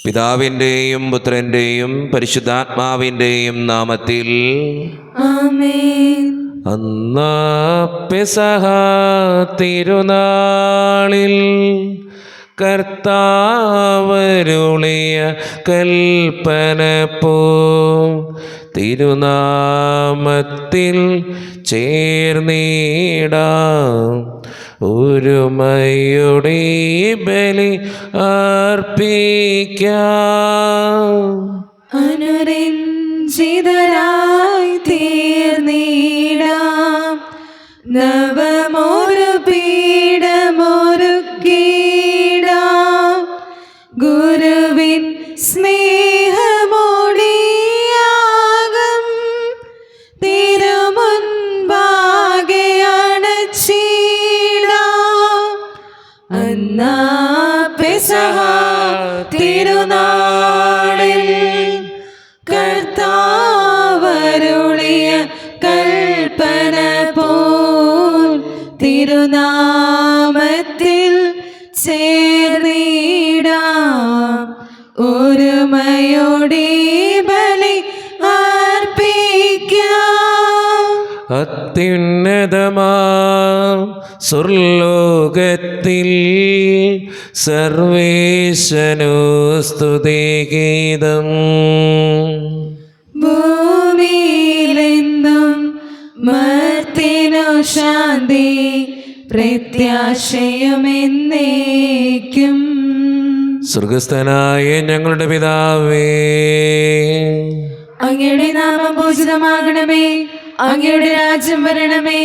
പിതാവിൻ്റെയും പുത്രൻ്റെയും പരിശുദ്ധാത്മാവിൻ്റെയും നാമത്തിൽ ആമേൻ. അന്നാ പെസഹ തിരുനാളിൽ കർത്താവരുളിയ കൽപ്പന പോ തിരുനാമത്തിൽ ചേർന്നിടാം ഒരുമയുടെ ബലി അർപ്പിക്കാം. അനുരഞ്ജിതരായി തീർന്നിടാം നവമൊരു പീഠമൊരുക്കിടാം ഗുരുവിൻ സ്നേഹമോടിയാകം തിരുമുൻപാകെ അണച്ചിടാം. അന്നാ പെസഹ തിരുനാളിൽ കർത്താവരുളിയ കൽപ്പന പോൽ തിരുനാമത്തിൽ ചേർന്നിടാം ഒരുമയോടെ ബലി അർപ്പിക്കാം. അത്യുന്നതമാം സ്വർലോകത്തിൽ സർവേശനു സ്തുതിഗീതം. ഭൂമിയിലെന്നും മർത്തിനു ശാന്തി പ്രത്യാശയുമെന്നേക്കും. സ്വർഗസ്ഥനായ ഞങ്ങളുടെ പിതാവേ, അങ്ങയുടെ നാമം പൂജിതമാകണമേ, അങ്ങയുടെ രാജ്യം വരണമേ,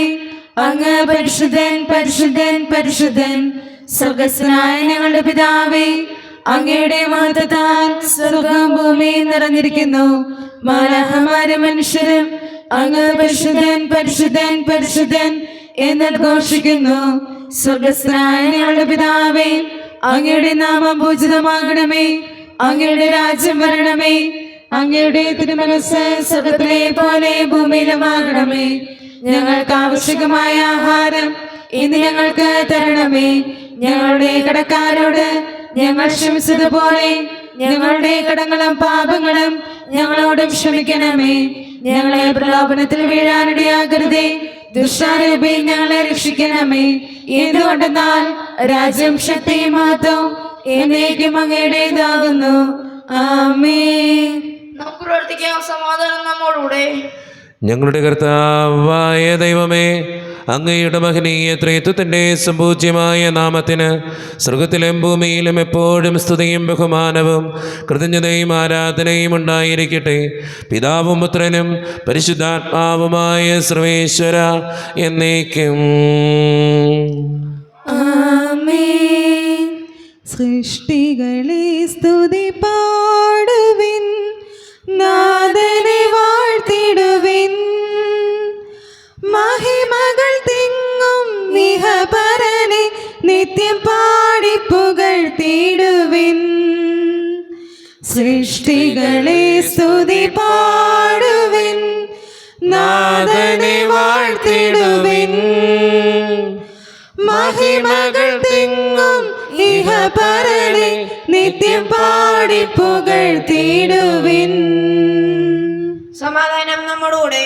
അങ്ങ് പരിശുദ്ധൻ പരിശുദ്ധൻ പരിശുദ്ധൻ. സ്വർഗസ്ഥനായ ഞങ്ങളുടെ പിതാവേ, അങ്ങയുടെ മഹത്വത്താൽ സ്വർഗ്ഗവും ഭൂമിയും നിറഞ്ഞിരിക്കുന്നു. മാലാഖമാരും മനുഷ്യരും അങ്ങ് പരിശുദ്ധൻ പരിശുദ്ധൻ പരിശുദ്ധൻ എന്നഘോഷിക്കുന്നു. സ്വർഗസ്ഥനായ ഞങ്ങളുടെ പിതാവേ, അങ്ങയുടെ നാമം പൂജിതമാകണമേ, അങ്ങയുടെ രാജ്യം വരണമേ, അങ്ങയുടെ തിരുമനസ്സ് സ്വർഗ്ഗത്തിലെ പോലെ ഭൂമിയിലുമാകണമേ. ഞങ്ങൾക്ക് ആവശ്യമായ ആഹാരം ഇന്ന് ഞങ്ങൾക്ക് തരണമേ. ഞങ്ങളുടെ കടക്കാരോട് ഞങ്ങൾ ക്ഷമിച്ചതുപോലെ ഞങ്ങളുടെ കടങ്ങളും പാപങ്ങളും ഞങ്ങളോടും ക്ഷമിക്കണമേ. ഞങ്ങളെ പ്രലോഭനത്തിൽ വീഴാനിടയാകരുതേ, ദുഷ്ടാരൂപി ഞങ്ങളെ രക്ഷിക്കണമേ. എന്തുകൊണ്ടെന്നാൽ രാജ്യം ശക്തിയും മഹത്വവും എന്നേക്കും അങ്ങയുടേതാകുന്നു. ആമേൻ. നമുക്ക് പ്രാർത്ഥിക്കാം. സമാധാനം നമ്മോടുകൂടെ. ഞങ്ങളുടെ കർത്താവായ ദൈവമേ, അങ്ങയുടെ മഹനീയ ത്രിത്വത്തിൻ്റെ സംപൂജ്യമായ നാമത്തിന് സ്വർഗത്തിലും ഭൂമിയിലും എപ്പോഴും സ്തുതിയും ബഹുമാനവും കൃതജ്ഞതയും ആരാധനയും ഉണ്ടായിരിക്കട്ടെ. പിതാവും പുത്രനും പരിശുദ്ധാത്മാവുമായ സർവേശ്വര എന്നേക്കും. ആമേൻ. സൃഷ്ടികളെ സ്തുതി പാടുവിൻ, നാഥനെ വാഴ്ത്തിടുവിൻ. മഹിമകൾ തിങ്ങും നിഹപരനെ നിത്യം പാടി പുകഴ്ത്തിടുവിൻ. സൃഷ്ടികളെ സ്തുതി പാടുവിൻ, നാഥനെ വാഴ്ത്തിടുവിൻ. മഹിമകൾ തിങ്ങും ഇഹപരനെ നിത്യം പാടി പുകഴ്ത്തിടുവിൻ. സമാധാനം നമ്മോടുകൂടെ.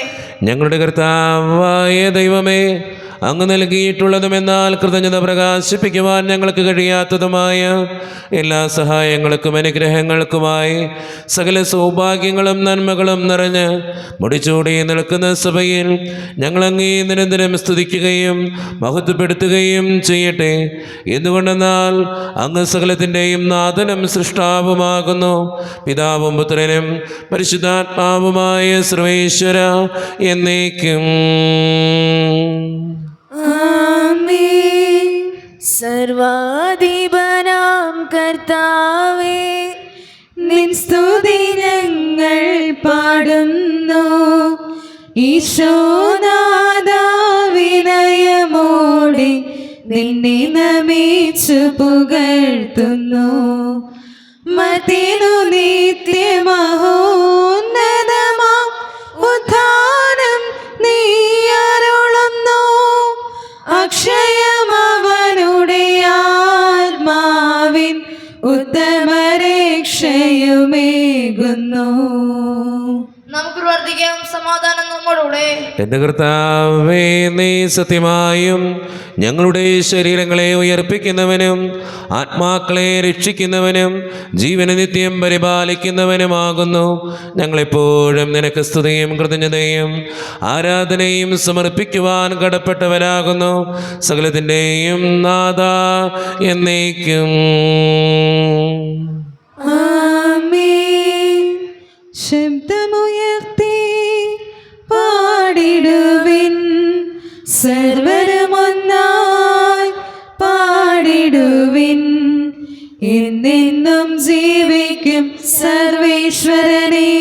ഞങ്ങളുടെ കർത്താവായ ദൈവമേ, അങ്ങ് നൽകിയിട്ടുള്ളതുമെന്നാൽ കൃതജ്ഞത പ്രകാശിപ്പിക്കുവാൻ ഞങ്ങൾക്ക് കഴിയാത്തതുമായ എല്ലാ സഹായങ്ങൾക്കും അനുഗ്രഹങ്ങൾക്കുമായി സകല സൗഭാഗ്യങ്ങളും നന്മകളും നിറഞ്ഞ് മുടിച്ചൂടി നിൽക്കുന്ന സഭയിൽ ഞങ്ങളങ്ങേ നിരന്തരം സ്തുതിക്കുകയും മഹത്വപ്പെടുത്തുകയും ചെയ്യട്ടെ. എന്തുകൊണ്ടെന്നാൽ അങ്ങ് സകലത്തിൻ്റെയും നാഥനും സൃഷ്ടാവുമാകുന്നു. പിതാവും പുത്രനും പരിശുദ്ധാത്മാവുമായ സർവേശ്വര എന്നേക്കും. ആമേൻ. സർവാധിപനാം കർത്താവേ, നിൻ സ്തുതി ഞങ്ങൾ പാടുന്നു. ഈശോനാഥ വിനയമോടെ നിന്നെ നമിച്ചു പുകഴ്ത്തുന്നു. മതിനു നിത്യമഹോന്നതമാം ഉദ്ധാനം നീ അരുളുന്നു. അക്ഷയമവനുടെ ആത്മാവിൻ ഉത്തമരക്ഷയുമേകുന്നു. നമുക്ക് പ്രാർത്ഥിക്കാം. സമാധാനം നമ്മോടുകൂടെ. എൻ്റെ കർത്താവേ, നീ സത്യമായും ഞങ്ങളുടെ ശരീരങ്ങളെ ഉയർപ്പിക്കുന്നവനും ആത്മാക്കളെ രക്ഷിക്കുന്നവനും ജീവനെ നിത്യം പരിപാലിക്കുന്നവനുമാകുന്നു. ഞങ്ങളെപ്പോഴും നിനക്ക് സ്തുതിയും കൃതജ്ഞതയും ആരാധനയും സമർപ്പിക്കുവാൻ കടപ്പെട്ടവരാകുന്നു. സകലത്തിൻ്റെയും നാഥ എന്നേക്കും. ആമേൻ. ശബ്ദമുയർത്തി പാടിടുവിൻ, സർവരുമൊന്നായി പാടിടുവിൻ. എന്നെന്നും ജീവിക്കും സർവേശ്വരനെ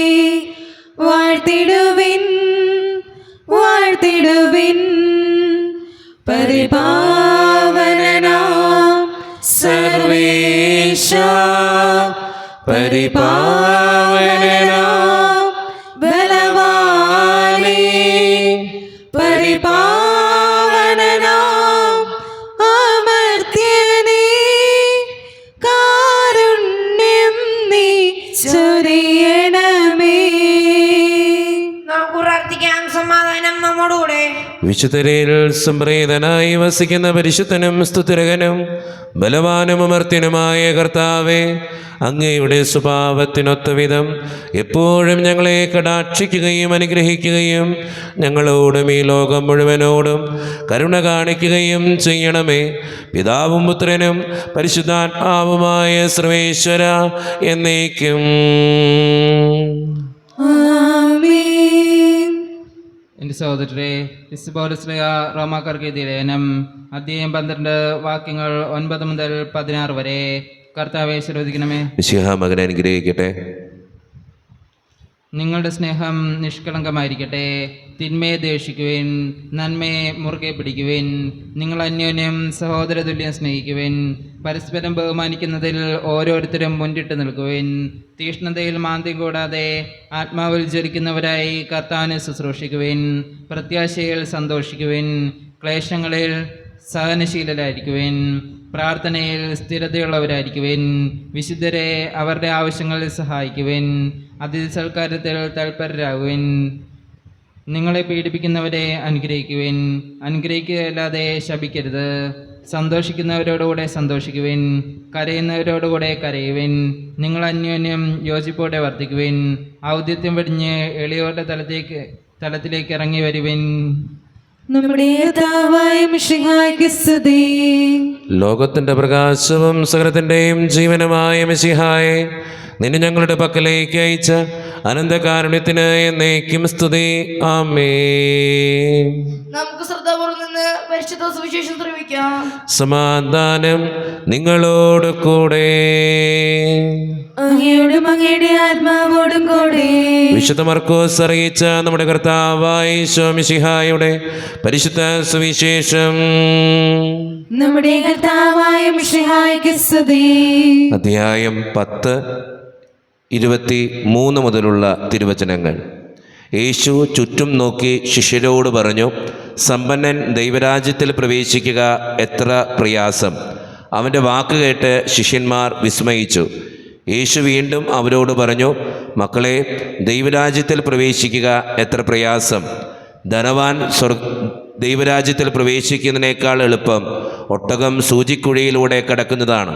വാഴ്ത്തിടുവിൻ, വാഴ്ത്തിടുവിൻ. പരിപാവനനാം സർവേശ, പരിപാവനനാം ബലവാനേ, പരിപാവനനാം അമർത്യനേ, കാരുണ്യം നീ ചൊരിയണമേ. നമുക്ക് പ്രാർത്ഥിക്കാം. സമാധാനം നമ്മോടുകൂടെ. വിശുദ്ധരിൽ സംപ്രീതനായി വസിക്കുന്ന പരിശുദ്ധനും സ്തുതിരകനും ബലവാനും അമർത്യനുമായ കർത്താവേ, അങ്ങയുടെ സ്വഭാവത്തിനൊത്തവിധം എപ്പോഴും ഞങ്ങളെ കടാക്ഷിക്കുകയും അനുഗ്രഹിക്കുകയും ഞങ്ങളോടും ഈ ലോകം മുഴുവനോടും കരുണ കാണിക്കുകയും ചെയ്യണമേ. പിതാവും പുത്രനും പരിശുദ്ധാത്മാവുമായ സർവേശ്വര എന്നേക്കും. ആമേൻ. എൻ്റെ സഹോദരരെ, പൗലോസ് റോമാക്കാർക്ക് എഴുതിയ ലേഖനം അധ്യായം 12 വാക്യങ്ങൾ 9 മുതൽ 16 വരെ. കർത്താവെ ശ്രദ്ധിക്കണമേ. മിശിഹാ മകനെ അനുഗ്രഹിക്കട്ടെ. നിങ്ങളുടെ സ്നേഹം നിഷ്കളങ്കമായിരിക്കട്ടെ. തിന്മയെ ദ്വേഷിക്കുവിൻ, നന്മയെ മുറുകെ പിടിക്കുവിൻ. നിങ്ങൾ അന്യോന്യം സഹോദരതുല്യം സ്നേഹിക്കുവിൻ. പരസ്പരം ബഹുമാനിക്കുന്നതിൽ ഓരോരുത്തരും മുന്നിട്ട് നിൽക്കുവിൻ. തീഷ്ണതയിൽ മാന്ദ്യം കൂടാതെ ആത്മാവിൽ ജ്വലിക്കുന്നവരായി കർത്താവിനെ ശുശ്രൂഷിക്കുവിൻ. പ്രത്യാശയിൽ സന്തോഷിക്കുവിൻ. ക്ലേശങ്ങളിൽ സഹനശീലരായിരിക്കുവിൻ. പ്രാർത്ഥനയിൽ സ്ഥിരതയുള്ളവരായിരിക്കുവിൻ. വിശുദ്ധരെ അവരുടെ ആവശ്യങ്ങളിൽ സഹായിക്കുവിൻ. അതിഥി സൽക്കാരത്തിൽ തൽപരരാകുവിൻ. നിങ്ങളെ പീഡിപ്പിക്കുന്നവരെ അനുഗ്രഹിക്കുവിൻ. അനുഗ്രഹിക്കുകയല്ലാതെ ശപിക്കരുത്. സന്തോഷിക്കുന്നവരോടുകൂടെ സന്തോഷിക്കുവിൻ. കരയുന്നവരോടുകൂടെ കരയുവിൻ. നിങ്ങൾ അന്യോന്യം യോജിപ്പോടെ വർദ്ധിക്കുവിൻ. ഔദിത്യം വെടിഞ്ഞ് എളിയോരുടെ തലത്തിലേക്ക് ഇറങ്ങി വരുവിൻ. നമ്മുടെ കർത്താവായ മിശിഹായ്ക്ക് സ്തുതി. ലോകത്തിന്റെ പ്രകാശവും സകലത്തിന്റെയും ജീവനുമായ മിശിഹായെ, നിന്നെ ഞങ്ങളുടെ പക്കലേക്ക് അയച്ച അനന്തകാരുണ്യത്തിന് എന്നേക്കും സ്തുതി. ആമേൻ. നമുക്ക് ശ്രദ്ധാപൂർവ്വം നിന്ന് പരിശുദ്ധ സുവിശേഷം ശ്രവിക്കാം. സമാധാനം നിങ്ങളോട് കൂടെ. അങ്ങയോടും അങ്ങയുടെ ആത്മാവോടും കൂടെ. വിശുദ്ധ മർക്കോസ് അറിയിച്ച നമ്മുടെ കർത്താവായ ഈശോ മിശിഹായുടെ പരിശുദ്ധ സുവിശേഷം. നമ്മുടെ കർത്താവായ മിശിഹായ്ക്ക് സ്തുതി. അധ്യായം 10, 23 മുതലുള്ള തിരുവചനങ്ങൾ. യേശു ചുറ്റും നോക്കി ശിഷ്യരോട് പറഞ്ഞു, സമ്പന്നൻ ദൈവരാജ്യത്തിൽ പ്രവേശിക്കുക എത്ര പ്രയാസം. അവൻ്റെ വാക്ക് കേട്ട് ശിഷ്യന്മാർ വിസ്മയിച്ചു. യേശു വീണ്ടും അവരോട് പറഞ്ഞു, മക്കളെ, ദൈവരാജ്യത്തിൽ പ്രവേശിക്കുക എത്ര പ്രയാസം. ധനവാൻ ദൈവരാജ്യത്തിൽ പ്രവേശിക്കുന്നതിനേക്കാൾ എളുപ്പം ഒട്ടകം സൂചിക്കുഴിയിലൂടെ കടക്കുന്നതാണ്.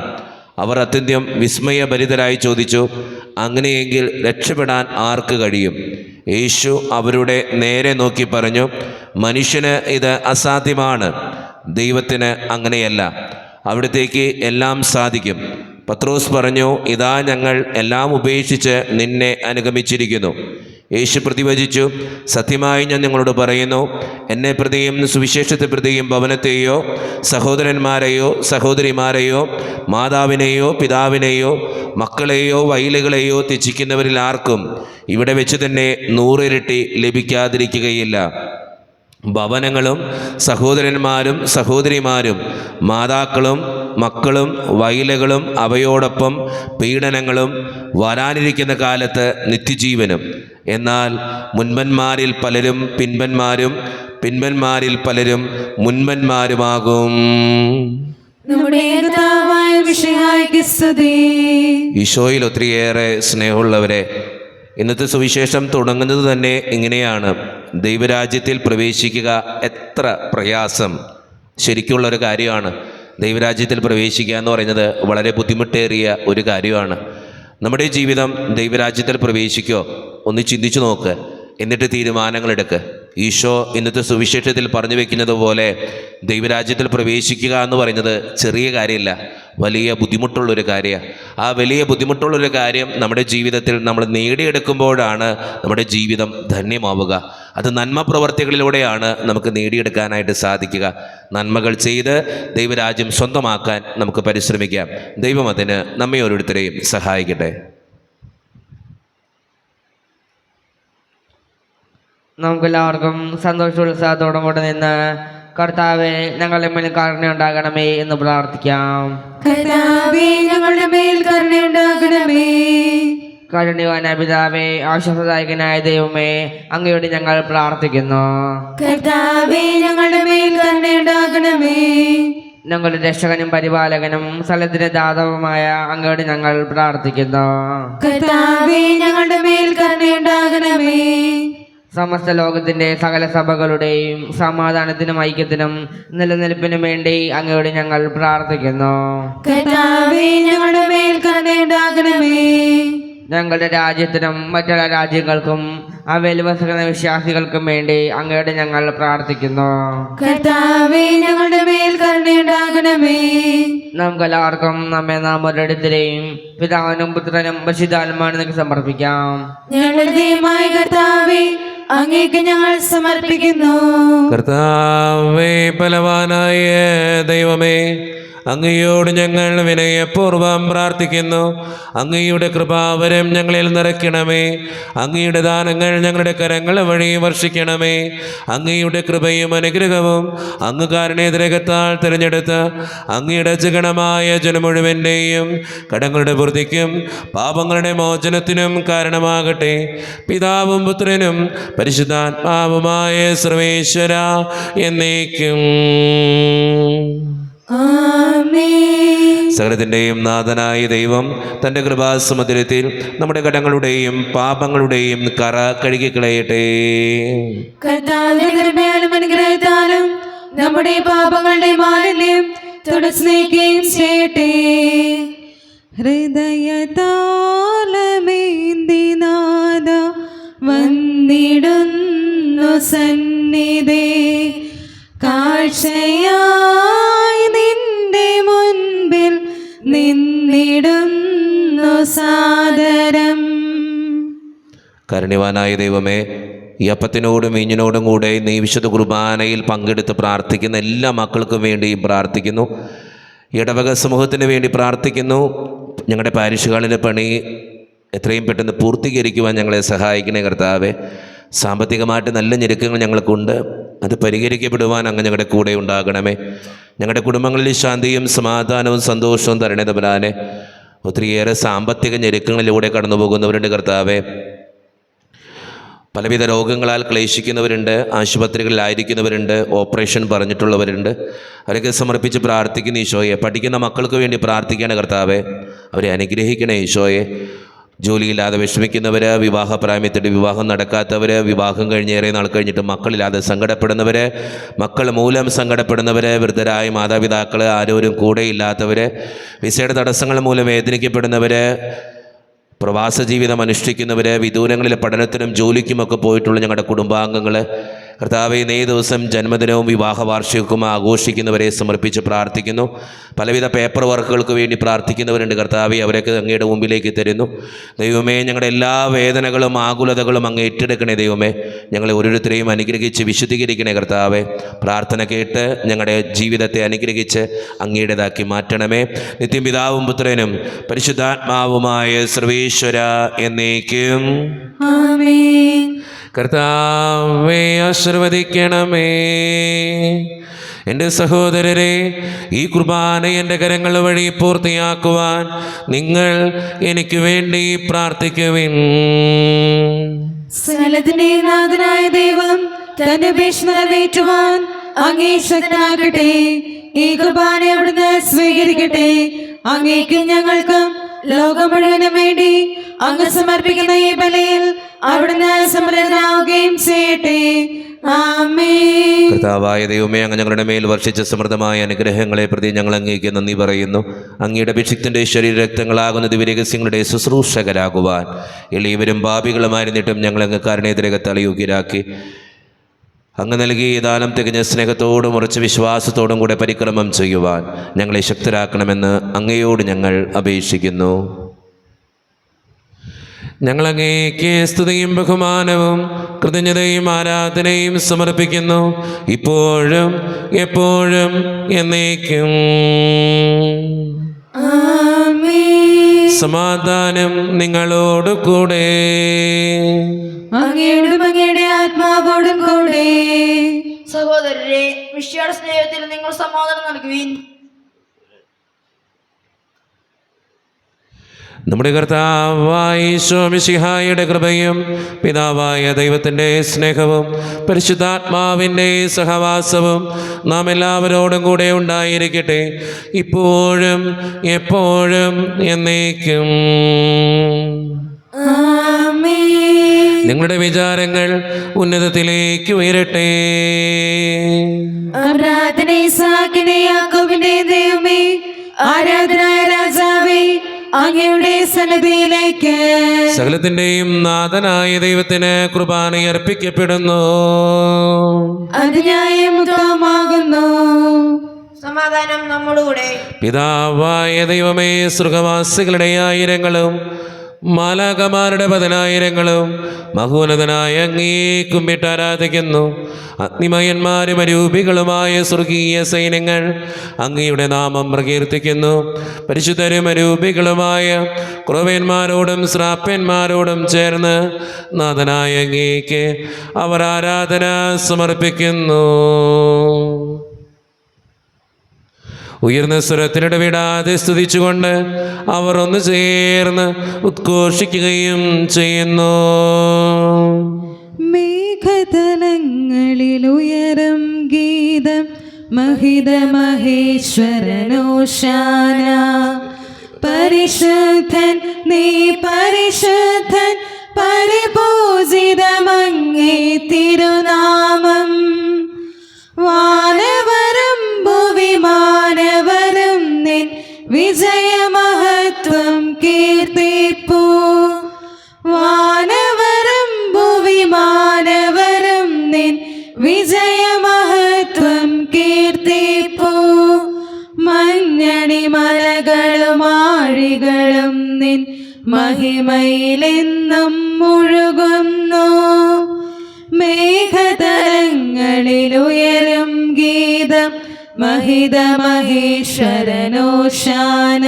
അവർ അത്യന്തം വിസ്മയഭരിതരായി ചോദിച്ചു, അങ്ങനെയെങ്കിൽ രക്ഷപ്പെടാൻ ആർക്ക് കഴിയും? യേശു അവരുടെ നേരെ നോക്കി പറഞ്ഞു, മനുഷ്യന് ഇത് അസാധ്യമാണ്, ദൈവത്തിന് അങ്ങനെയല്ല. അവിടത്തേക്ക് എല്ലാം സാധിക്കും. പത്രോസ് പറഞ്ഞു, ഇതാ ഞങ്ങൾ എല്ലാം ഉപേക്ഷിച്ച് നിന്നെ അനുഗമിച്ചിരിക്കുന്നു. യേശു പ്രതിവചിച്ചു, സത്യമായി ഞാൻ നിങ്ങളോട് പറയുന്നു, എന്നെ പ്രതിയും സുവിശേഷത്തെ പ്രതിയും ഭവനത്തെയോ സഹോദരന്മാരെയോ സഹോദരിമാരെയോ മാതാവിനെയോ പിതാവിനെയോ മക്കളെയോ വയലുകളെയോ ത്യജിക്കുന്നവരിൽ ആർക്കും ഇവിടെ വെച്ച് തന്നെ 100 ഇരട്ടി ലഭിക്കാതിരിക്കുകയില്ല. ഭവനങ്ങളും സഹോദരന്മാരും സഹോദരിമാരും മാതാക്കളും മക്കളും വയലുകളും അവയോടൊപ്പം പീഡനങ്ങളും വരാനിരിക്കുന്ന കാലത്ത് നിത്യജീവനും. എന്നാൽ മുൻപന്മാരിൽ പലരും പിൻപന്മാരും പിൻപന്മാരിൽ പലരും മുൻപന്മാരുമാകും. നമ്മുടെ കർത്താവായ മിശിഹായ്ക്ക് സ്തുതി. ഈശോയിൽ ഒത്തിരിയേറെ സ്നേഹമുള്ളവരെ, ഇന്നത്തെ സുവിശേഷം തുടങ്ങുന്നത് തന്നെ ഇങ്ങനെയാണ്: ദൈവരാജ്യത്തിൽ പ്രവേശിക്കുക എത്ര പ്രയാസം. ശരിക്കുള്ളൊരു കാര്യമാണ്. ദൈവരാജ്യത്തിൽ പ്രവേശിക്കുക എന്ന് പറയുന്നത് വളരെ ബുദ്ധിമുട്ടേറിയ ഒരു കാര്യമാണ്. നമ്മുടെ ജീവിതം ദൈവരാജ്യത്തിൽ പ്രവേശിക്കോ ഒന്ന് ചിന്തിച്ചു നോക്ക്, എന്നിട്ട് തീരുമാനങ്ങളെടുക്ക്. ഈശോ ഇന്നത്തെ സുവിശേഷത്തിൽ പറഞ്ഞു വെക്കുന്നത് പോലെ ദൈവരാജ്യത്തിൽ പ്രവേശിക്കുക എന്ന് പറയുന്നത് ചെറിയ കാര്യമില്ല, വലിയ ബുദ്ധിമുട്ടുള്ളൊരു കാര്യമാണ്. ആ വലിയ ബുദ്ധിമുട്ടുള്ളൊരു കാര്യം നമ്മുടെ ജീവിതത്തിൽ നമ്മൾ നേടിയെടുക്കുമ്പോഴാണ് നമ്മുടെ ജീവിതം ധന്യമാവുക. അത് നന്മ പ്രവർത്തികളിലൂടെയാണ് നമുക്ക് നേടിയെടുക്കാനായിട്ട് സാധിക്കുക. നന്മകൾ ചെയ്ത് ദൈവരാജ്യം സ്വന്തമാക്കാൻ നമുക്ക് പരിശ്രമിക്കാം. ദൈവം അതിന് നമ്മെ ഓരോരുത്തരെയും സഹായിക്കട്ടെ. നമുക്കെല്ലാവർക്കും സന്തോഷോത്സാഹത്തോടും കൂടെ നിന്ന് കർത്താവെ ഞങ്ങളുടെ മേൽ കരുണയുണ്ടാകണമേ എന്ന് പ്രാർത്ഥിക്കാം. കർത്താവേ, ഞങ്ങളുടെ മേൽ കരുണയുണ്ടാകണമേ. കാരുണ്യവാനായ പിതാവേ, ആശ്വാസദായകനായ ദൈവമേ, അങ്ങയോട് ഞങ്ങൾ പ്രാർത്ഥിക്കുന്നു. കർത്താവേ, ഞങ്ങളുടെ മേൽ കരുണയുണ്ടാകണമേ. ഞങ്ങളുടെ രക്ഷകനും പരിപാലകനും സ്ഥലത്തിന്റെ ദാതാവുമായ അങ്ങയോട് ഞങ്ങൾ പ്രാർത്ഥിക്കുന്നു. കർത്താവേ, ഞങ്ങളുടെ മേൽ കരുണയുണ്ടാകണമേ. സമസ്ത ലോകത്തിന്റെ സകല സഭകളുടെയും സമാധാനത്തിനും ഐക്യത്തിനും നിലനിൽപ്പിനും വേണ്ടി അങ്ങയോട് ഞങ്ങൾ പ്രാർത്ഥിക്കുന്നു. കർത്താവേ, ഞങ്ങളുടെ മേൽ കരുണയുണ്ടാകണമേ. ഞങ്ങളുടെ രാജ്യത്തിനും മറ്റുള്ള രാജ്യങ്ങൾക്കും അവയിൽ വസിക്കുന്ന വിശ്വാസികൾക്കും വേണ്ടി അങ്ങയോട് ഞങ്ങൾ പ്രാർത്ഥിക്കുന്നു. കർത്താവേ, ഞങ്ങളുടെ മേൽ കരുണയുണ്ടാകണമേ. നമുക്കെല്ലാവർക്കും നമ്മെ നാം ഓരോരുത്തരെയും പിതാവിനും പുത്രനും പരിശുദ്ധാത്മാവിനും സമർപ്പിക്കാം. ഞങ്ങളുടെ ദൈവമായ കർത്താവേ, അങ്ങേക്ക് ഞങ്ങൾ സമർപ്പിക്കുന്നു. കർത്താവേ, ബലവാനായ ദൈവമേ, അങ്ങയോട് ഞങ്ങൾ വിനയപൂർവ്വം പ്രാർത്ഥിക്കുന്നു. അങ്ങയുടെ കൃപാവരം ഞങ്ങളിൽ നിറയ്ക്കണമേ. അങ്ങയുടെ ദാനങ്ങൾ ഞങ്ങളുടെ കരങ്ങൾ വഴി വർഷിക്കണമേ. അങ്ങയുടെ കൃപയും അനുഗ്രഹവും അങ്ങ് കാരുണ്യതിരകത്താൽ തിരഞ്ഞെടുത്ത് അങ്ങയുടെ അജഗണമായ ജനം മുഴുവൻ്റെയും കടങ്ങളുടെ പൂർത്തിക്കും പാപങ്ങളുടെ മോചനത്തിനും കാരണമാകട്ടെ. പിതാവും പുത്രനും പരിശുദ്ധാത്മാവുമായ സർവേശ്വര എന്നേക്കും. സകലത്തിൻ്റെയും നാഥനായ ദൈവം തൻ്റെ കൃപാസമുദ്രത്തിൽ നമ്മുടെ കടങ്ങളുടെയും പാപങ്ങളുടെയും കറ കഴുകിക്കളയട്ടെ. കർത്താവിന്റെ കൃപയാലും അനുഗ്രഹത്താലും നമ്മുടെ പാപങ്ങളുടെ മാലിന്യം തുടച്ചുനീക്കുകയും ചെയ്യട്ടെ. ഹൃദയതാളമേന്തിനാദ വന്നിടുന്നു സന്നിധേ, കാഴ്ചയായി നിന്റെ മുൻപിൽ നിന്നിടുന്നു സാദരം. കാരുണ്യവാനായ ദൈവമേ, ഈ അപ്പത്തിനോടും വീഞ്ഞിനോടും കൂടെ നീ വിശുദ്ധ കുർബാനയിൽ പങ്കെടുത്ത് പ്രാർത്ഥിക്കുന്ന എല്ലാ മക്കൾക്കും വേണ്ടി പ്രാർത്ഥിക്കുന്നു. ഇടവക സമൂഹത്തിന് വേണ്ടി പ്രാർത്ഥിക്കുന്നു. ഞങ്ങളുടെ പാരിഷുകളിലെ പണി എത്രയും പെട്ടെന്ന് പൂർത്തീകരിക്കുവാൻ ഞങ്ങളെ സഹായിക്കണേ കർത്താവേ. സാമ്പത്തികമായിട്ട് നല്ല ഞെരുക്കങ്ങൾ ഞങ്ങൾക്കുണ്ട്, അത് പരിഹരിക്കപ്പെടുവാൻ അങ്ങ് ഞങ്ങളുടെ കൂടെ ഉണ്ടാകണമേ. ഞങ്ങളുടെ കുടുംബങ്ങളിൽ ശാന്തിയും സമാധാനവും സന്തോഷവും തരണേ തമ്പുരാനെ. ഒത്തിരിയേറെ സാമ്പത്തിക ഞെരുക്കങ്ങളിലൂടെ കടന്നു പോകുന്നവരുണ്ട് കർത്താവേ. പലവിധ രോഗങ്ങളാൽ ക്ലേശിക്കുന്നവരുണ്ട്, ആശുപത്രികളിലായിരിക്കുന്നവരുണ്ട്, ഓപ്പറേഷൻ പറഞ്ഞിട്ടുള്ളവരുണ്ട്. അവരൊക്കെ സമർപ്പിച്ച് പ്രാർത്ഥിക്കുന്ന ഈശോയെ. പഠിക്കുന്ന മക്കൾക്ക് വേണ്ടി പ്രാർത്ഥിക്കണേ കർത്താവേ, അവരെ അനുഗ്രഹിക്കണേ ഈശോയെ. ജോലിയില്ലാതെ വിഷമിക്കുന്നവർ, വിവാഹപ്രായത്തിൽ വിവാഹം നടക്കാത്തവർ, വിവാഹം കഴിഞ്ഞേറെ നാൾ കഴിഞ്ഞിട്ട് മക്കളില്ലാതെ സങ്കടപ്പെടുന്നവർ, മക്കൾ മൂലം സങ്കടപ്പെടുന്നവർ, വൃദ്ധരായ മാതാപിതാക്കൾ ആരോരും കൂടെയില്ലാത്തവർ, വിസയുടെ തടസ്സങ്ങൾ മൂലം വേദനിക്കപ്പെടുന്നവർ, പ്രവാസ ജീവിതം അനുഷ്ഠിക്കുന്നവർ, വിദൂരങ്ങളിൽ പഠനത്തിനും ജോലിക്കുമൊക്കെ പോയിട്ടുള്ള ഞങ്ങളുടെ കുടുംബാംഗങ്ങൾ, കർത്താവേ, ഇന്നേ ദിവസം ജന്മദിനവും വിവാഹ വാർഷികവും ആഘോഷിക്കുന്നവരെ സമർപ്പിച്ച് പ്രാർത്ഥിക്കുന്നു. പലവിധ പേപ്പർ വർക്കുകൾക്ക് വേണ്ടി പ്രാർത്ഥിക്കുന്നവരുണ്ട് കർത്താവേ, അവരൊക്കെ അങ്ങയുടെ മുമ്പിലേക്ക് തരുന്നു. ദൈവമേ, ഞങ്ങളുടെ എല്ലാ വേദനകളും ആകുലതകളും അങ്ങ് ഏറ്റെടുക്കണേ ദൈവമേ. ഞങ്ങളെ ഓരോരുത്തരെയും അനുഗ്രഹിച്ച് വിശുദ്ധീകരിക്കണേ കർത്താവേ. പ്രാർത്ഥന കേട്ട് ഞങ്ങളുടെ ജീവിതത്തെ അനുഗ്രഹിച്ച് അങ്ങയുടേതാക്കി മാറ്റണമേ. നിത്യം പിതാവും പുത്രനും പരിശുദ്ധാത്മാവുമായ സർവേശ്വര എന്നേക്കും. ആമേൻ. കർത്താവേ, ആശീർവദിക്കണമേ. എൻ്റെ സഹോദരരെ, ഈ കുർബാന എൻ്റെ കരങ്ങൾ വഴി പൂർത്തിയാക്കുവാൻ നിങ്ങൾ എനിക്ക് വേണ്ടി പ്രാർത്ഥിക്കുവിൻ. സകലത്തിന്റെ നാഥനായ ദൈവം തന്റെ അപേക്ഷ നിറവേറ്റുവാൻ അങ്ങേ ശക്തനാകട്ടെ. ഈ കുർബാന അവിടുന്ന് സ്വീകരിക്കട്ടെ. അങ്ങേക്കും ഞങ്ങൾക്കും ലോകം മുഴുവനും വേണ്ടി അങ്ങ് സമർപ്പിക്കുന്ന ഈ ബലിയിൽ അവിടുന്ന് സമൃദ്ധനാവുകയും ചെയ്യട്ടെ. ആമേൻ. കർത്താവായ ദൈവമേ, അങ്ങ് ഞങ്ങളുടെ മേൽ വർഷിച്ച സമൃദ്ധമായ അനുഗ്രഹങ്ങളെ പ്രതി ഞങ്ങൾ അങ്ങേക്ക് നന്ദി പറയുന്നു. അങ്ങയുടെ അഭിഷിക്തൻ്റെ ശരീരരക്തങ്ങളാകുന്ന ദിവ്യരഹസ്യങ്ങളുടെ ശുശ്രൂഷകരാകുവാൻ എളിയവരും പാപികളുമായിരുന്നിട്ടും ഞങ്ങൾ അങ്ങ് കാരുണ്യത്തിരകത്താൽ യോഗ്യരാക്കി. അങ്ങ് നൽകിയ ദാനം തികഞ്ഞ സ്നേഹത്തോടും ഉറച്ച വിശ്വാസത്തോടും കൂടെ പരിക്രമം ചെയ്യുവാൻ ഞങ്ങളെ ശക്തരാക്കണമെന്ന് അങ്ങയോട് ഞങ്ങൾ അപേക്ഷിക്കുന്നു. ഞങ്ങളങ്ങേക്ക് സ്തുതിയും ബഹുമാനവും കൃതജ്ഞതയും ആരാധനയും സമർപ്പിക്കുന്നു, ഇപ്പോഴും എപ്പോഴും എന്നേക്കും. ആമേൻ. സമാധാനം നിങ്ങളോട് കൂടെ. അങ്ങയോടും അങ്ങയുടെ ആത്മാവോടും കൂടെ. സഹോദരരെ, മിശിഹായുടെ സ്നേഹത്തിൽ നിങ്ങൾ സമാധാനം നൽകുവിൻ. നമ്മുടെ കർത്താവായ ഈശോ മിശിഹായുടെ കൃപയും പിതാവായ ദൈവത്തിൻ്റെ സ്നേഹവും പരിശുദ്ധാത്മാവിൻ്റെ സഹവാസവും നാം എല്ലാവരോടും കൂടെ ഉണ്ടായിരിക്കട്ടെ, ഇപ്പോഴും എപ്പോഴും എന്നേക്കും. ആമേൻ. നിങ്ങളുടെ വിചാരങ്ങൾ ഉന്നതത്തിലേക്ക് ഉയരട്ടെ. പ്രാർത്ഥന ഇസ്ഹാക്കിന്റെ യാക്കോബിന്റെ ദൈവമേ, ആരാധനായ രാജാവേ, അങ്ങയുടെ സന്നിധിയിലേക്ക് സകലത്തിൻ്റെയും നാഥനായ ദൈവത്തിന് കുർബാന അർപ്പിക്കപ്പെടുന്നു. അത് ന്യായമുക്തമാകുന്നു. സമാധാനം നമ്മോടുകൂടെ. പിതാവായ ദൈവമേ, സ്വർഗവാസികളുടെ ആയിരങ്ങളും മാലാകമാരുടെ പതിനായിരങ്ങളും മഹോന്നതനായ അങ്ങേ കുമ്പിട്ട് ആരാധിക്കുന്നു. അഗ്നിമയന്മാരും അരൂപികളുമായ സ്വർഗീയ സൈന്യങ്ങൾ അങ്ങയുടെ നാമം പ്രകീർത്തിക്കുന്നു. പരിശുദ്ധരും അരൂപികളുമായ ക്രോവേന്മാരോടും ശ്രാപ്യന്മാരോടും ചേർന്ന് നാഥനായ അങ്ങേക്ക് അവർ ആരാധന സമർപ്പിക്കുന്നു. ഉയർന്ന സ്വരത്തിനിടവിടാതെ സ്തുതിച്ചുകൊണ്ട് അവർ ഒന്ന് ചേർന്ന് ഉദ്ഘോഷിക്കുകയും ചെയ്യുന്നു. മേഘതലങ്ങളിൽ ഉയരം ഗീതം മഹിത മഹേശ്വരനോശാന. പരിശുദ്ധൻ നീ പരിശുദ്ധൻ, പരിപൂജിതമങ്ങേ തിരുനാമം. വാനവരും ഭുവിമാനവരും നിൻ വിജയമഹത്വം കീർത്തിപ്പൂ. വാനവരും ഭുവിമാനവരും നിൻ വിജയമഹത്വം കീർത്തിപ്പൂ. മഞ്ഞണി മലകളും ആഴികളും നിൻ മഹിമയിലെന്നും മുഴുകുന്നു. മേഘതലങ്ങളിൽ ഉയരും ഗീതം മഹിത മഹേശ്വരനോശാന.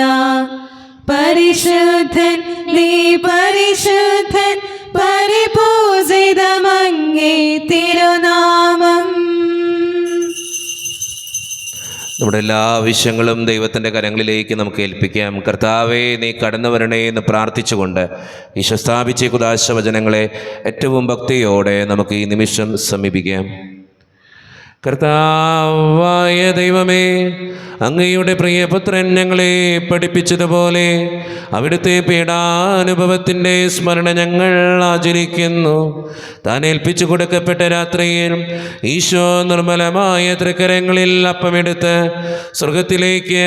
പരിശുദ്ധൻ നീ പരിശുദ്ധൻ, പരിപൂജിതമങ്ങേ തിരുനാമം. നമ്മുടെ എല്ലാ ആവശ്യങ്ങളും ദൈവത്തിൻ്റെ കരങ്ങളിലേക്ക് നമുക്ക് ഏൽപ്പിക്കാം. കർത്താവേ, നീ കടന്നു വരണേ എന്ന് പ്രാർത്ഥിച്ചുകൊണ്ട് ഈശോ സ്ഥാപിച്ച കുദാശ വചനങ്ങളെ ഏറ്റവും ഭക്തിയോടെ നമുക്ക് ഈ നിമിഷം സമീപിക്കാം. കർത്താവായ ദൈവമേ, അങ്ങയുടെ പ്രിയപുത്രൻ ഞങ്ങളെ പഠിപ്പിച്ചതുപോലെ അവിടുത്തെ പീഡാനുഭവത്തിൻ്റെ സ്മരണ ഞങ്ങൾ ആചരിക്കുന്നു. താൻ ഏൽപ്പിച്ചു കൊടുക്കപ്പെട്ട രാത്രിയിൽ ഈശോ നിർമ്മലമായ തൃക്കരങ്ങളിൽ അപ്പമെടുത്ത് സ്വർഗത്തിലേക്ക്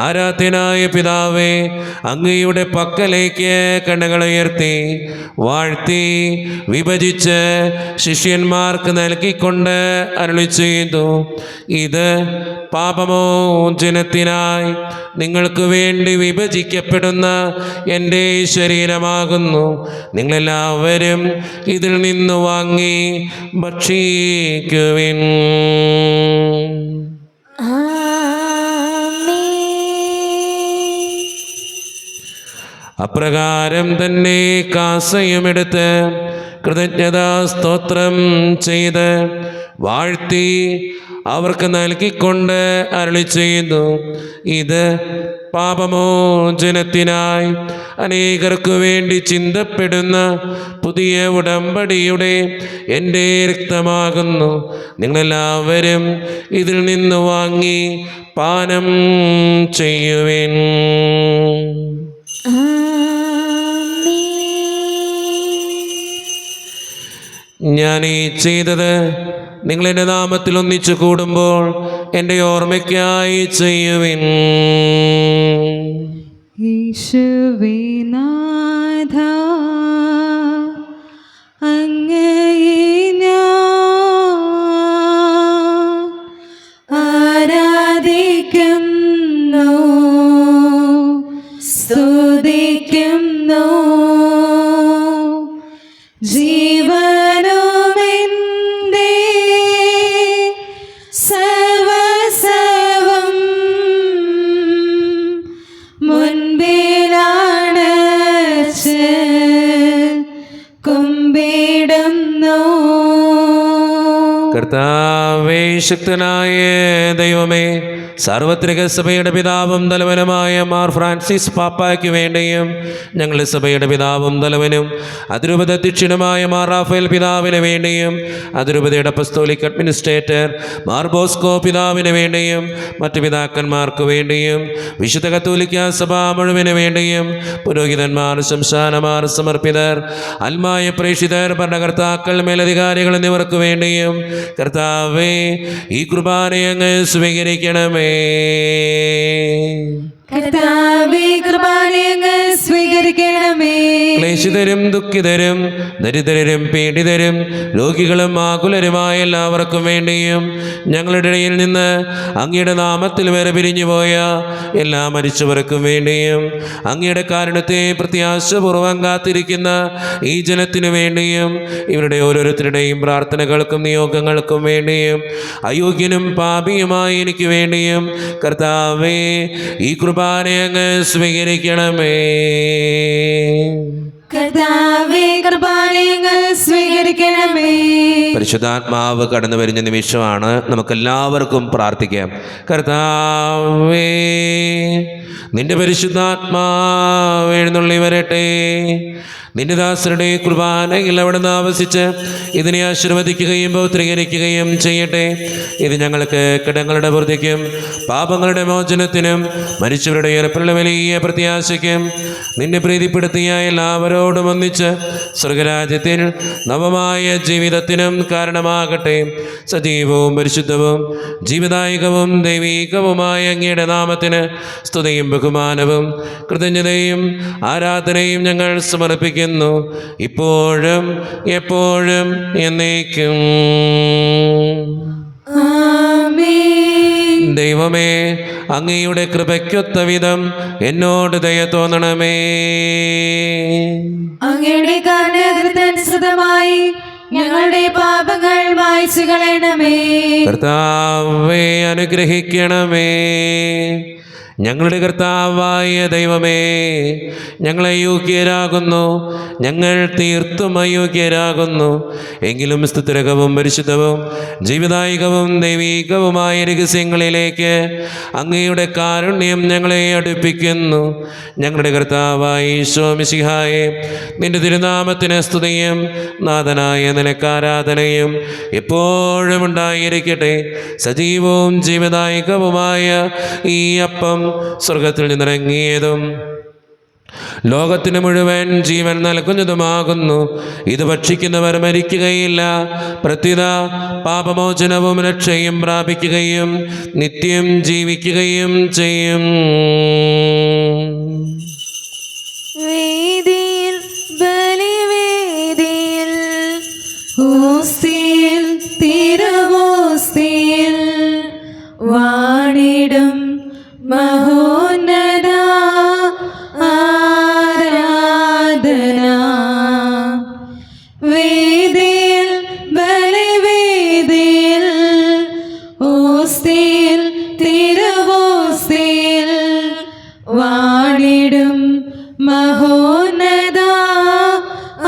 ആരാധ്യനായ പിതാവേ, അങ്ങയുടെ പക്കലേക്ക് കണ്ണുകളുയർത്തി വാഴ്ത്തി വിഭജിച്ച് ശിഷ്യന്മാർക്ക് നൽകിക്കൊണ്ട് അരുളി ചെയ്തു, ഇത് പാപമോചനത്തിനായി നിങ്ങൾക്ക് വേണ്ടി വിഭജിക്കപ്പെടുന്ന എൻ്റെ ശരീരമാകുന്നു. നിങ്ങളെല്ലാവരും ഇതിൽ നിന്ന് വാങ്ങി ഭക്ഷിക്കുവിൻ. അപ്രകാരം തന്നെ കാസയുമെടുത്ത് കൃതജ്ഞതാ സ്തോത്രം ചെയ്ത് വാഴ്ത്തി അവർക്ക് നൽകിക്കൊണ്ട് അരുളി ചെയ്യുന്നു, ഇത് പാപമോചനത്തിനായി അനേകർക്കു വേണ്ടി ചിന്തപ്പെടുന്ന പുതിയ ഉടമ്പടിയുടെ എൻ്റെ രക്തമാകുന്നു. നിങ്ങളെല്ലാവരും ഇതിൽ നിന്ന് വാങ്ങി പാനം ചെയ്യുവിൻ. ഞാൻ ഈ ചെയ്തത് നിങ്ങളെൻ്റെ നാമത്തിൽ ഒന്നിച്ചു കൂടുമ്പോൾ എൻ്റെ ഓർമ്മയ്ക്കായി ചെയ്യുവിൻ. യേശുവേ നാഥ, അങ്ങയെ ഞാൻ ആരാധിക്കുന്നു, സ്തുതിക്കുന്നു. ജീവനുമെൻ്റെ സർവ്വസ്വവും മുൻപിലാണച്ച് കുമ്പിടുന്നു. കർത്താവേ, ശക്തനായ ദൈവമേ, സാർവത്രിക സഭയുടെ പിതാവും തലവനുമായ മാർ ഫ്രാൻസിസ് പാപ്പായ്ക്ക് വേണ്ടിയും ഞങ്ങളുടെ സഭയുടെ പിതാവും തലവനും അതിരൂപത അധ്യക്ഷനുമായ മാർ റാഫേൽ പിതാവിന് വേണ്ടിയും അതിരൂപതയുടെ അപ്പസ്തോലിക് അഡ്മിനിസ്ട്രേറ്റർ മാർ ബോസ്കോ പിതാവിന് വേണ്ടിയും മറ്റു പിതാക്കന്മാർക്ക് വേണ്ടിയും വിശുദ്ധ കത്തോലിക്ക സഭ മുഴുവന് വേണ്ടിയും പുരോഹിതന്മാർ, ശംശാനമാർ, സമർപ്പിതർ, അൽമായ പ്രേക്ഷിതർ, ഭരണകർത്താക്കൾ, മേലധികാരികൾ എന്നിവർക്ക് വേണ്ടിയും കർത്താവേ, ഈ കുർബാനയെ അങ്ങ് സ്വീകരിക്കണമേ. കർത്താവേ, കുർബാനയെ അങ്ങ് സ്വീകരിക്കണമേ. ക്ലേശിതരും ദുഃഖിതരും ദരിദ്രരും പീഡിതരും രോഗികളും ആകുലരുമായ എല്ലാവർക്കും വേണ്ടിയും ഞങ്ങളുടെ ഇടയിൽ നിന്ന് അങ്ങയുടെ നാമത്തിൽ വരെ പിരിഞ്ഞുപോയ എല്ലാ മരിച്ചവർക്കും വേണ്ടിയും അങ്ങയുടെ കാരുണ്യത്തെ പ്രത്യാശപൂർവ്വം കാത്തിരിക്കുന്ന ഈ ജനത്തിനു വേണ്ടിയും ഇവരുടെ ഓരോരുത്തരുടെയും പ്രാർത്ഥനകൾക്കും നിയോഗങ്ങൾക്കും വേണ്ടിയും അയോഗ്യനും പാപിയുമായി എനിക്ക് വേണ്ടിയും കർത്താവേ, ഈ കുർബാനയെ അങ്ങ് സ്വീകരിക്കണമേ. കർത്താവേ, കുർബാനയെ അങ്ങ് സ്വീകരിക്കണമേ. പരിശുദ്ധാത്മാവ് കടന്നു വരുന്ന നിമിഷമാണ്. നമുക്കെല്ലാവർക്കും പ്രാർത്ഥിക്കാം. കർത്താവേ, നിന്റെ പരിശുദ്ധാത്മാവ് എഴുന്നള്ളി വരട്ടെ. നിന്റെ ദാസരുടെ കുർബാനയിൽ അവിടെ നിന്ന് ആവസിച്ച് ഇതിനെ ആശീർവദിക്കുകയും പൗത്രീകരിക്കുകയും ചെയ്യട്ടെ. ഇത് ഞങ്ങൾക്ക് കടങ്ങളുടെ പൂർത്തിക്കും പാപങ്ങളുടെ മോചനത്തിനും മരിച്ചവരുടെ ഉയർപ്പുള്ള വലിയ പ്രത്യാശയ്ക്കും നിന്നെ പ്രീതിപ്പെടുത്തിയ എല്ലാവരോടും ഒന്നിച്ച് സ്വർഗരാജ്യത്തിൽ നവമായ ജീവിതത്തിനും കാരണമാകട്ടെ. സജീവവും പരിശുദ്ധവും ജീവദായകവും ദൈവീകവുമായ അങ്ങയുടെ നാമത്തിന് സ്തുതിയും ബഹുമാനവും കൃതജ്ഞതയും ആരാധനയും ഞങ്ങൾ സമർപ്പിക്കുന്നു, ഇപ്പോഴും എപ്പോഴും എന്നേക്കും. ആമേൻ. ദൈവമേ, അങ്ങയുടെ കൃപയ്ക്കൊത്ത വിധം എന്നോട് ദയ തോന്നണമേ. അങ്ങയുടെ കാരുണ്യത്തിനനുസൃതമായി ഞങ്ങളുടെ പാപങ്ങൾ മായ്ച്ചു കളയണമേ. കർത്താവേ, അനുഗ്രഹിക്കണമേ. ഞങ്ങളുടെ കർത്താവായ ദൈവമേ, ഞങ്ങളെ യോഗ്യരാകുന്നു, ഞങ്ങൾ തീർത്തും അയോഗ്യരാകുന്നു. എങ്കിലും സ്തുതിരകവും പരിശുദ്ധവും ജീവദായകവും ദൈവീകവുമായ രഹസ്യങ്ങളിലേക്ക് അങ്ങയുടെ കാരുണ്യം ഞങ്ങളെ അടുപ്പിക്കുന്നു. ഞങ്ങളുടെ കർത്താവായ ഈശോ മിശിഹായെ, നിന്റെ തിരുനാമത്തിന് സ്തുതിയും നാഥനായ നിനക്ക് ആരാധനയും എപ്പോഴും ഉണ്ടായിരിക്കട്ടെ. സജീവവും ജീവദായകവുമായ ഈ അപ്പം സ്വർഗത്തിൽ നിന്നിറങ്ങിയതും ലോകത്തിന് മുഴുവൻ ജീവൻ നൽകുന്നതുമാകുന്നു. ഇത് ഭക്ഷിക്കുന്നവർ മരിക്കുകയില്ല, പ്രത്യുത പാപമോചനവും രക്ഷയും പ്രാപിക്കുകയും നിത്യം ജീവിക്കുകയും ചെയ്യും. വേദിയിൽ ബലിവേദിയിൽ ഓസ്തിയിൽ തിരുവോസ്തിയിൽ വാണിടും മഹോന്നത ആരാധന. വേദിയിൽ ബലിവേദിയിൽ ഓസ്തിയിൽ തിരുവോസ്തിയിൽ വാണിടും മഹോന്നത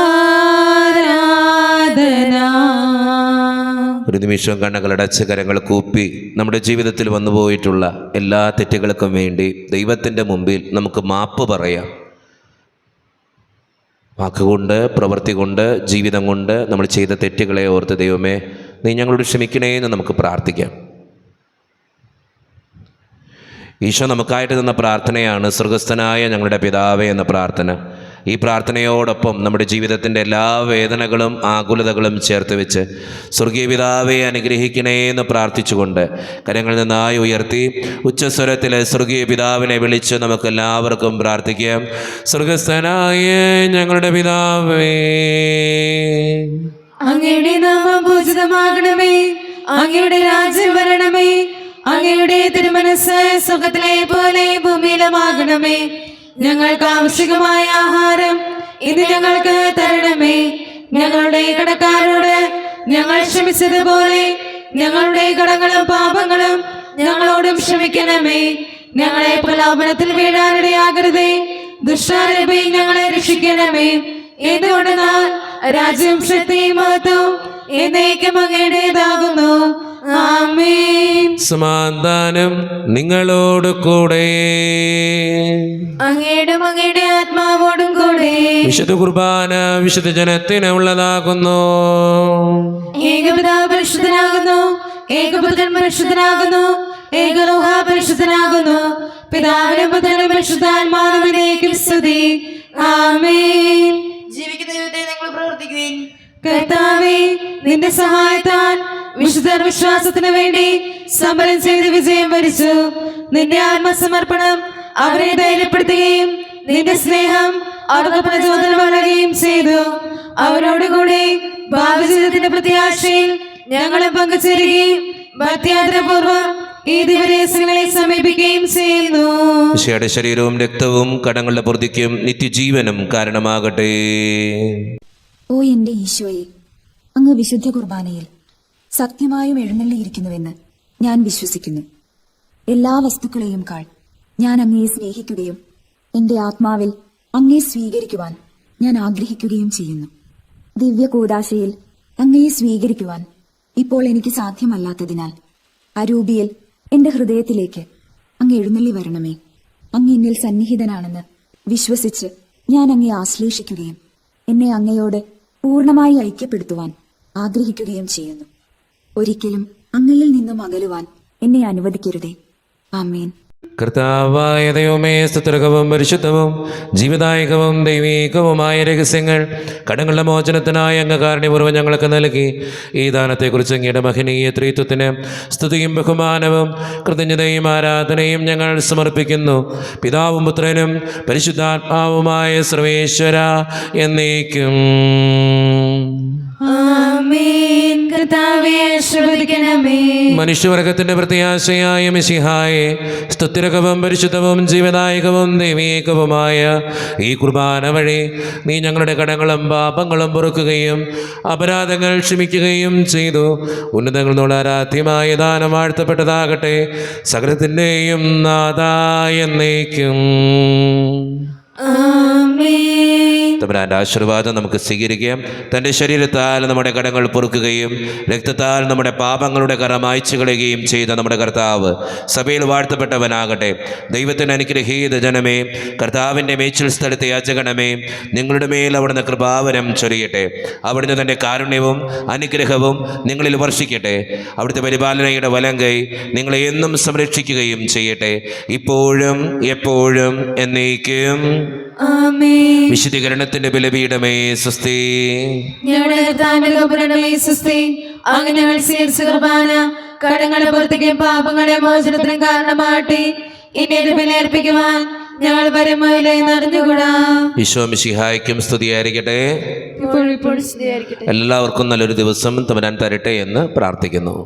ആരാധന. ഒരു നിമിഷവും കണ്ണുകളടച്ച് കരങ്ങൾ കൂപ്പി നമ്മുടെ ജീവിതത്തിൽ വന്നുപോയിട്ടുള്ള എല്ലാ തെറ്റുകൾക്കും വേണ്ടി ദൈവത്തിൻ്റെ മുമ്പിൽ നമുക്ക് മാപ്പ് പറയാം. വാക്കുകൊണ്ട്, പ്രവൃത്തി കൊണ്ട്, ജീവിതം കൊണ്ട് നമ്മൾ ചെയ്ത തെറ്റുകളെ ഓർത്ത് ദൈവമേ നീ ഞങ്ങളോട് ക്ഷമിക്കണേ എന്ന് നമുക്ക് പ്രാർത്ഥിക്കാം. ഈശോ നമുക്കായിട്ട് തന്ന പ്രാർത്ഥനയാണ് സ്വർഗസ്ഥനായ ഞങ്ങളുടെ പിതാവേ എന്ന പ്രാർത്ഥന. ഈ പ്രാർത്ഥനയോടൊപ്പം നമ്മുടെ ജീവിതത്തിൻ്റെ എല്ലാ വേദനകളും ആകുലതകളും ചേർത്ത് വെച്ച് സ്വർഗീയ പിതാവെ അനുഗ്രഹിക്കണേ എന്ന് പ്രാർത്ഥിച്ചുകൊണ്ട് കരങ്ങളിൽ നിന്നായി ഉയർത്തി ഉച്ചസ്വരത്തിൽ സ്വർഗീയ പിതാവിനെ വിളിച്ച് നമുക്ക് എല്ലാവർക്കും പ്രാർത്ഥിക്കാം. സ്വർഗസ്ഥനായ ഞങ്ങളുടെ പിതാവേ, അങ്ങയുടെ നാമം പൂജിതമാകണമേ, അങ്ങയുടെ രാജ്യം വരണമേ, അങ്ങയുടെ തിരുമനസ്സ് സ്വർഗ്ഗത്തിലെ പോലെ ഭൂമിയിലുമാകണമേ. ഞങ്ങൾക്ക് ആവശ്യമായ ആഹാരം ഇന്ന് ഞങ്ങൾക്ക് തരണമേ. ഞങ്ങളുടെ കടക്കാരോട് ഞങ്ങൾ ക്ഷമിച്ചതുപോലെ ഞങ്ങളുടെ കടങ്ങളും പാപങ്ങളും ഞങ്ങളോടും ക്ഷമിക്കണമേ. ഞങ്ങളെ പ്രലോഭനത്തിൽ വീഴാനിടയാകരുതേ, ദുഷ്ടാരൂപി ഞങ്ങളെ രക്ഷിക്കണമേ. എന്തുകൊണ്ടെന്നാൽ രാജ്യം, ശക്തിയും മഹത്വവും എന്നേക്കും അങ്ങയുടേതാകുന്നു. ആമേൻ. സമാധാനം നിങ്ങളോട് കൂടെ. അങ്ങയുടെ ആത്മാവോടും കൂടെ. വിശുദ്ധ കുർബാന വിശുദ്ധ ജനത്തിന് ഉള്ളതാകുന്നു. ഏകപിതാവ് പരിശുദ്ധനാകുന്നു, ഏകപുത്രൻ പരിശുദ്ധനാകുന്നു, ഏകരൂഹ പരിശുദ്ധനാകുന്നു. പിതാവിനും പുത്രനും പരിശുദ്ധാത്മാവിനേക്കും സ്തുതി. ആമേൻ. ജീവിക്കുന്ന ദൈവത്തെ നിങ്ങൾ പ്രവർത്തിക്കുവിൻ. കർത്താവേ, നിന്റെ സഹായത്താൽ വിശുദ്ധർ വിശ്വാസത്തിന് വേണ്ടി സമരം ചെയ്ത് വിജയം വരിച്ചു. നിന്റെ ആത്മസമർപ്പണം അവരെ ധൈര്യപ്പെടുത്തുകയും നിന്റെ സ്നേഹം അവർക്ക് പ്രചോദനം വളരുകയും ചെയ്തു. അവരോടുകൂടി ഭാവി ജീവിതത്തിന്റെ പ്രത്യാശയിൽ ഞങ്ങളും പങ്കുചേരുകയും ഭക്തിയാത്രപൂർവ്വം ഈ ദിവസങ്ങളെ സമീപിക്കുകയും ചെയ്യുന്നു. ഈശോയുടെ ശരീരവും രക്തവും കടങ്ങളുടെ പൊറുതിക്കും നിത്യജീവനും കാരണമാകട്ടെ. ഓ എന്റെ ഈശോയെ, അങ്ങ് വിശുദ്ധ കുർബാനയിൽ സത്യമായും എഴുന്നള്ളിയിരിക്കുന്നുവെന്ന് ഞാൻ വിശ്വസിക്കുന്നു. എല്ലാ വസ്തുക്കളെയും കാൾ ഞാൻ അങ്ങയെ സ്നേഹിക്കുകയും എന്റെ ആത്മാവിൽ അങ്ങയെ സ്വീകരിക്കുവാൻ ഞാൻ ആഗ്രഹിക്കുകയും ചെയ്യുന്നു. ദിവ്യ കൂദാശയിൽ അങ്ങയെ സ്വീകരിക്കുവാൻ ഇപ്പോൾ എനിക്ക് സാധ്യമല്ലാത്തതിനാൽ അരൂപിയിൽ എന്റെ ഹൃദയത്തിലേക്ക് അങ്ങ് എഴുന്നള്ളി വരണമേ. അങ്ങ് എന്നിൽ സന്നിഹിതനാണെന്ന് വിശ്വസിച്ച് ഞാൻ അങ്ങയെ ആശ്ലേഷിക്കുകയും എന്നെ അങ്ങയോട് പൂർണ്ണമായി ഐക്യപ്പെടുത്തുവാൻ ആഗ്രഹിക്കുകയും ചെയ്യുന്നു. ഒരിക്കലും അങ്ങയിൽ നിന്നും അകലുവാൻ എന്നെ അനുവദിക്കരുതേ. ആമേൻ. കർത്താവായ ദൈവമേ, സ്തുത്യർഹവും പരിശുദ്ധവും ജീവദായകവും ദൈവീകവുമായ രഹസ്യങ്ങൾ കടങ്ങളുടെ മോചനത്തിനായി അങ്ങ് കാരുണ്യപൂർവ്വം ഞങ്ങൾക്ക് നൽകി. ഈ ദാനത്തെക്കുറിച്ച് അങ്ങയുടെ മഹനീയ ത്രിത്വത്തിന് സ്തുതിയും ബഹുമാനവും കൃതജ്ഞതയും ആരാധനയും ഞങ്ങൾ സമർപ്പിക്കുന്നു. പിതാവും പുത്രനും പരിശുദ്ധാത്മാവുമായ സർവേശ്വര എന്നേക്കും. ആമേൻ. കർത്താവേ, ആശീർവദിക്കണമേ. മനുഷ്യവർഗത്തിന്റെ പ്രത്യാശയായ മിശിഹായെ, സ്തുത്യർഹവും പരിശുദ്ധവും ജീവദായകവും ദൈവീകവുമായ ഈ കുർബാന വഴി നീ ഞങ്ങളുടെ കടങ്ങളും പാപങ്ങളും പൊറുക്കുകയും അപരാധങ്ങൾ ക്ഷമിക്കുകയും ചെയ്തു. ഉന്നതങ്ങളോട് ആരാധ്യമായ ദാനം വാഴ്ത്തപ്പെട്ടതാകട്ടെ. സകലത്തിൻ്റെയും നാഥായ എന്നേക്കും. തമ്പുരാന്റെ ആശീർവാദം നമുക്ക് സ്വീകരിക്കാം. തൻ്റെ ശരീരത്താൽ നമ്മുടെ കടങ്ങൾ പൊറുക്കുകയും രക്തത്താൽ നമ്മുടെ പാപങ്ങളുടെ കറ മായ്ച്ചു കളയുകയും ചെയ്ത നമ്മുടെ കർത്താവ് സഭയിൽ വാഴ്ത്തപ്പെട്ടവനാകട്ടെ. ദൈവത്തിന് അനുഗ്രഹീത ജനമേ, കർത്താവിൻ്റെ മേച്ചിൽ സ്ഥലത്തെ യാചകണമേ, നിങ്ങളുടെ മേൽ അവിടുന്ന് കൃപാവരം ചൊരിയട്ടെ. അവിടുന്ന് തൻ്റെ കാരുണ്യവും അനുഗ്രഹവും നിങ്ങളിൽ വർഷിക്കട്ടെ. അവിടുത്തെ പരിപാലനയുടെ വലങ്കൈ നിങ്ങളെ എന്നും സംരക്ഷിക്കുകയും ചെയ്യട്ടെ, ഇപ്പോഴും എപ്പോഴും എന്നേക്കും. വിശുദ്ധീകരണത്തിന്റെ ബലിപീഠമേ സ്വസ്തി. അങ്ങനെ ഞങ്ങൾ സ്വീകരിച്ച കുർബാന കടങ്ങളെ പുറത്തേക്കും പാപങ്ങളെ മോചനത്തിനും കാരണമാകട്ടെ. ഇനി ഇത് ബലിയർപ്പിക്കുവാൻ ഞങ്ങൾ വരുമ്പോഴേ നടന്നുകൂടാ. ഈശോ മിശിഹായ്ക്കും സ്തുതിയായിരിക്കട്ടെ. ഇപ്പോഴും സ്തുതിയായിരിക്കട്ടെ. എല്ലാവർക്കും നല്ലൊരു ദിവസം തമ്പുരാൻ തരട്ടെ എന്ന് പ്രാർത്ഥിക്കുന്നു.